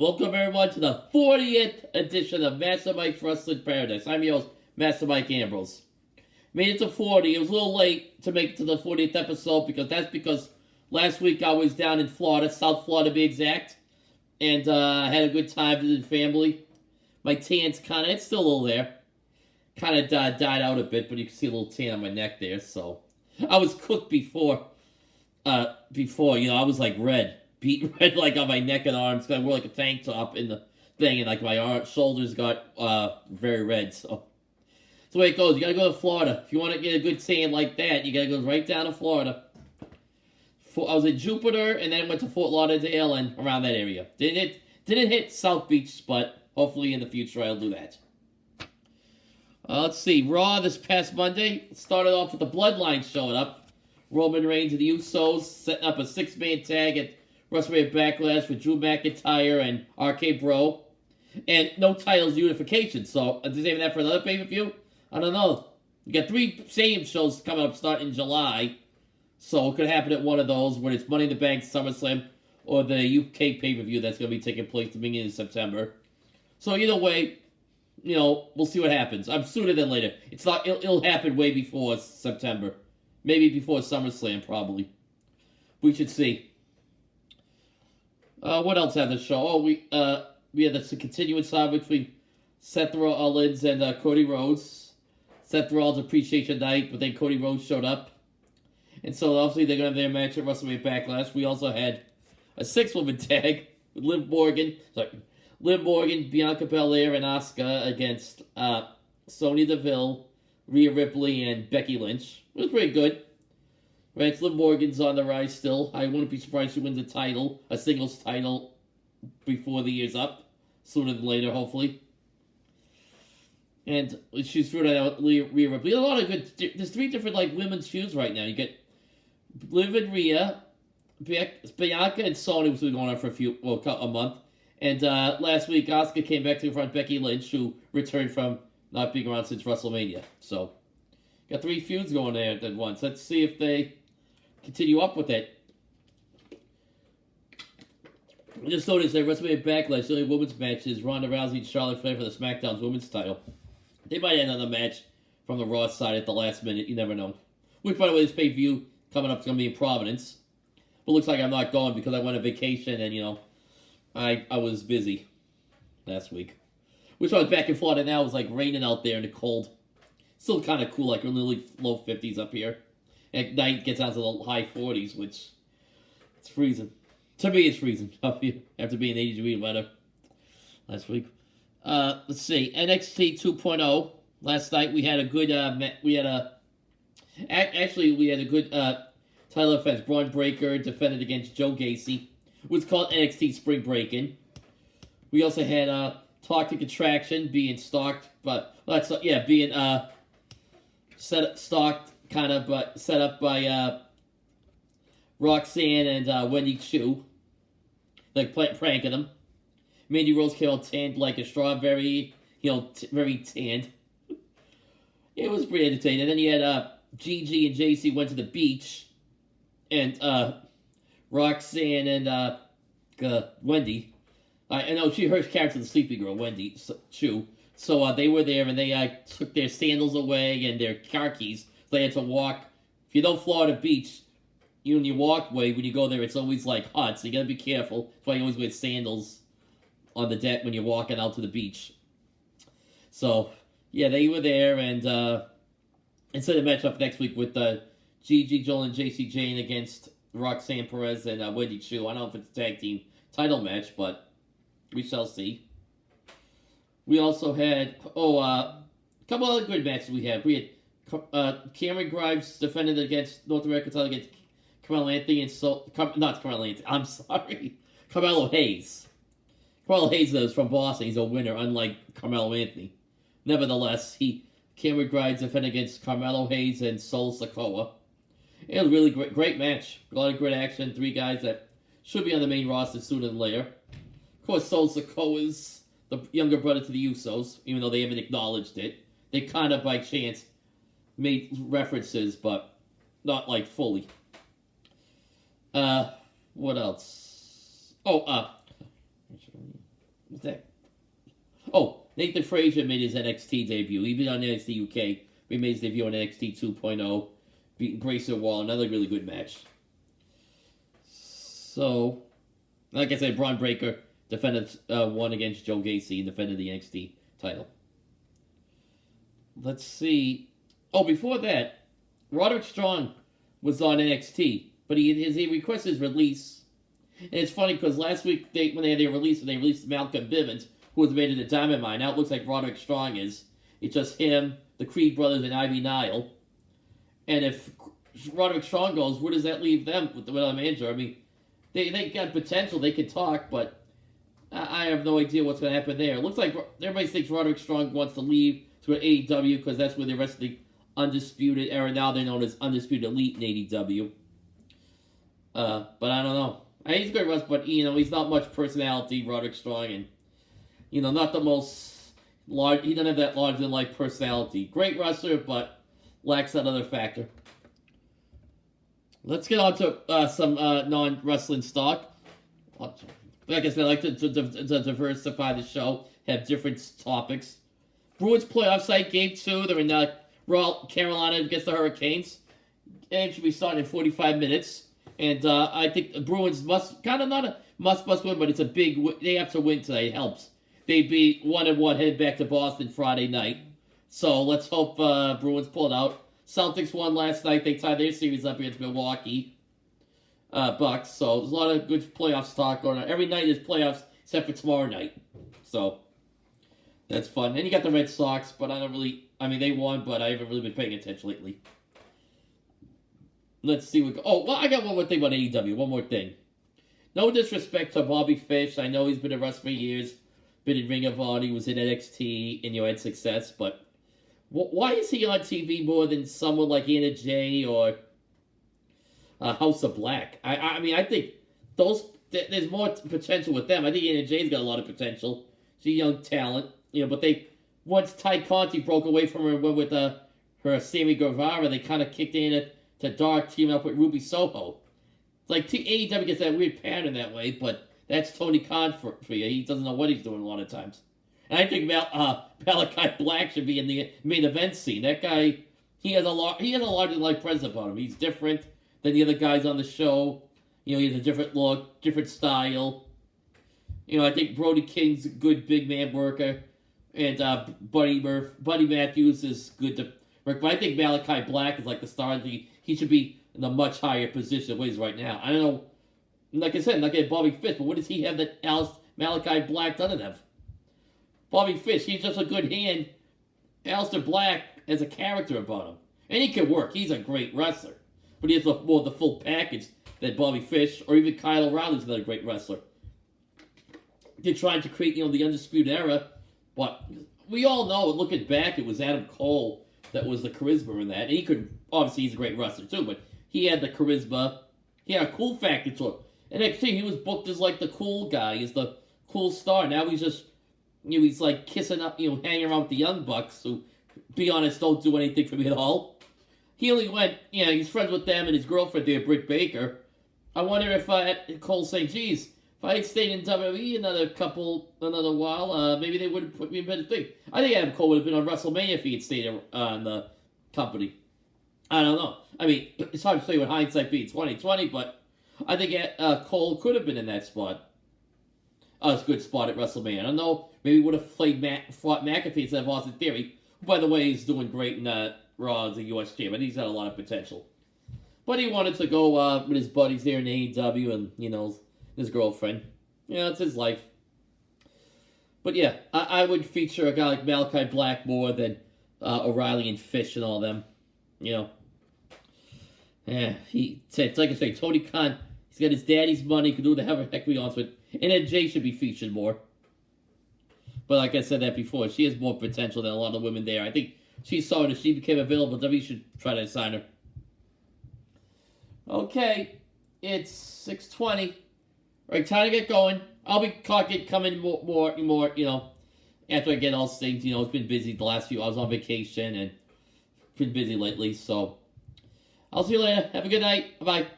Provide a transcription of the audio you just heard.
Welcome everyone to the 40th edition of Master Mike's Wrestling Paradise. I'm your host, Master Mike Ambrose. Made it to 40. It was a little late to make it to the 40th episode because last week I was down in Florida, South Florida to be exact, and I had a good time visiting family. My tan's it's still a little there. Kind of died out a bit, but you can see a little tan on my neck there, so. I was cooked before, I was like red. Beat red like on my neck and arms because I wore like a tank top in the thing, and like my shoulders got very red. So that's the way it goes. You gotta go to Florida if you want to get a good tan like that. You gotta go right down to Florida. I was in Jupiter and then went to Fort Lauderdale and around that area. Didn't hit South Beach, but hopefully in the future I'll do that. Let's see. Raw this past Monday started off with the Bloodline showing up. Roman Reigns and the Usos setting up a 6-man tag at WrestleMania Backlash with Drew McIntyre and RK Bro. And no titles unification. So, is saving that for another pay-per-view? I don't know. You got 3 stadium shows coming up starting in July. So, it could happen at one of those, whether it's Money in the Bank, SummerSlam, or the UK pay-per-view that's going to be taking place at the beginning of September. So, either way, we'll see what happens. I'm sooner than later. It'll happen way before September. Maybe before SummerSlam, probably. We should see. What else had the show? Oh, we had this continuing saga between Seth Rollins and Cody Rhodes. Seth Rollins appreciation night, but then Cody Rhodes showed up. And so obviously they're going to have their match at WrestleMania Backlash. We also had a 6-woman tag with Liv Morgan, Bianca Belair, and Asuka against Sonya Deville, Rhea Ripley, and Becky Lynch. It was pretty good. Right, Liv Morgan's on the rise still. I wouldn't be surprised if she wins a singles title, before the year's up. Sooner than later, hopefully. And she's through that out Rhea Ripley. A lot of good. There's 3 different women's feuds right now. You get Liv and Rhea, Bianca and Sonya, which has been going on for a month. And last week, Asuka came back to confront Becky Lynch, who returned from not being around since WrestleMania. So, got 3 feuds going there at once. Let's see if they continue up with it. I just noticed that WrestleMania Backlash, the only women's match is Ronda Rousey and Charlotte Flair for the SmackDown's women's title. They might have another match from the Raw side at the last minute. You never know. Which, by the way, this pay-per-view coming up is going to be in Providence. But looks like I'm not going because I went on vacation and, I was busy last week. Which I was back in Florida now. It was raining out there in the cold. Still kind of cool, we're literally low 50s up here. At night, it gets down to the high 40s, which it's freezing. To me, it's freezing up here after being 80-degree weather last week. Let's see, NXT 2.0. Last night we had a good title defense. Braun Breaker defended against Joe Gacy. It was called NXT Spring Breakin'. We also had Toxic Attraction being stalked, but being set up by Roxanne and Wendy Chu, pranking them. Mandy Rose came out tanned like a strawberry, very tanned. It was pretty entertaining. And then you had Gigi and JC went to the beach, and Roxanne and Wendy. I know her character's the sleepy girl, Wendy Chu. So they were there and they took their sandals away and their car keys. So they had to walk. If you know Florida Beach, in your walkway, when you go there, it's always hot. So you gotta be careful. That's why you always wear sandals on the deck when you're walking out to the beach. So, yeah, they were there and instead of match up next week with Gigi, Joel, and JC Jane against Roxanne Perez and Wendy Chu. I don't know if it's a tag team title match, but we shall see. We also had, a couple other good matches we had. We had Cameron Grimes defended against North American title against Carmelo Anthony and not Carmelo Anthony, I'm sorry, Carmelo Hayes. Carmelo Hayes is from Boston. He's a winner, unlike Carmelo Anthony. Nevertheless, Cameron Grimes defended against Carmelo Hayes and Sol Sikoa. It was a really great match. A lot of great action. 3 guys that should be on the main roster sooner than later. Of course, Sol Sikoa is the younger brother to the Usos, even though they haven't acknowledged it. They kind of, by chance, made references, but not, fully. What else? What's that? Oh, Nathan Frazier made his NXT debut. He been on NXT UK. He made his debut on NXT 2.0. Beating Grayson Waller. Another really good match. So, like I said, Braun Breaker defended won against Joe Gacy and defended the NXT title. Let's see. Oh, before that, Roderick Strong was on NXT, but he requested his release. And it's funny because last week when they had their release, they released Malcolm Bivens, who was made in the Diamond Mine. Now it looks like Roderick Strong is. It's just him, the Creed brothers, and Ivy Nile. And if Roderick Strong goes, where does that leave them with a manager? I mean, they got potential. They can talk, but I have no idea what's going to happen there. It looks like everybody thinks Roderick Strong wants to leave to an AEW because that's where the rest of the Undisputed era, now they're known as Undisputed Elite in AEW. But I don't know. He's a good wrestler, but he's not much personality, Roderick Strong, and not the most large. He doesn't have that larger than life personality. Great wrestler, but lacks that other factor. Let's get on to some non-wrestling stock. Like I said, I like to diversify the show, have different topics. Bruins playoff site, game 2. They're in Carolina against the Hurricanes. Game should be starting in 45 minutes. And I think the Bruins must win, but it's a big win. They have to win today. It helps. They beat 1-1, headed back to Boston Friday night. So let's hope Bruins pull it out. Celtics won last night. They tied their series up against Milwaukee Bucks. So there's a lot of good playoff talk going on. Every night is playoffs except for tomorrow night. So that's fun. And you got the Red Sox, but they won, but I haven't really been paying attention lately. Let's see what... I got one more thing about AEW. One more thing. No disrespect to Bobby Fish. I know he's been a wrestler for years. Been in Ring of Honor. He was in NXT and had success. But why is he on TV more than someone like Anna Jay or House of Black? I think there's more potential with them. I think Anna Jay's got a lot of potential. She's a young talent. But once Ty Conti broke away from her and went with her Sammy Guevara, they kind of kicked in to Dark, teaming up with Ruby Soho. It's like AEW gets that weird pattern that way, but that's Tony Khan for you. He doesn't know what he's doing a lot of times. And I think Malachi Black should be in the main event scene. That guy, he has a larger than life presence about him. He's different than the other guys on the show. He has a different look, different style. I think Brody King's a good big man worker, and Buddy Matthews is good to work. But I think Malachi Black is like the star. He should be in a much higher position than he is right now. I don't know. Like I said, I'm not getting Bobby Fish, but what does he have that Malachi Black doesn't have? Bobby Fish, he's just a good hand. Aleister Black has a character about him. And he can work. He's a great wrestler. But he has more the full package than Bobby Fish, or even Kyle O'Reilly's another great wrestler. They're trying to create, the Undisputed Era, but we all know, looking back, it was Adam Cole that was the charisma in that. And he could, obviously he's a great wrestler too, but he had the charisma. He had a cool factor to him. And NXT, he was booked as like the cool guy, as the cool star. Now he's just, he's like kissing up, hanging around with the Young Bucks, who, be honest, don't do anything for me at all. He only went, he's friends with them and his girlfriend there, Britt Baker. I wonder if Cole saying, geez, if I had stayed in WWE another while, maybe they wouldn't put me in better thing. I think Adam Cole would have been on WrestleMania if he had stayed on the company. I don't know. It's hard to say what hindsight being 2020, but I think Cole could have been in that spot. A good spot at WrestleMania. I don't know. Maybe he would have fought McAfee instead of Austin Theory. Who, by the way, he's doing great in Raw as a U.S. champion. He's got a lot of potential. But he wanted to go with his buddies there in AEW and, his girlfriend. It's his life. But yeah, I would feature a guy like Malachi Black more than O'Reilly and Fish and all them. Yeah, like I say, Tony Khan, he's got his daddy's money, can do whatever the heck he wants with. And then Jay should be featured more. But like I said that before, she has more potential than a lot of women there. I think she saw it if she became available, WWE should try to sign her. Okay, it's 6:20. Alright, time to get going. I'll be coming more, after I get all things. It's been busy the last few. I was on vacation and been busy lately, so I'll see you later. Have a good night. Bye-bye.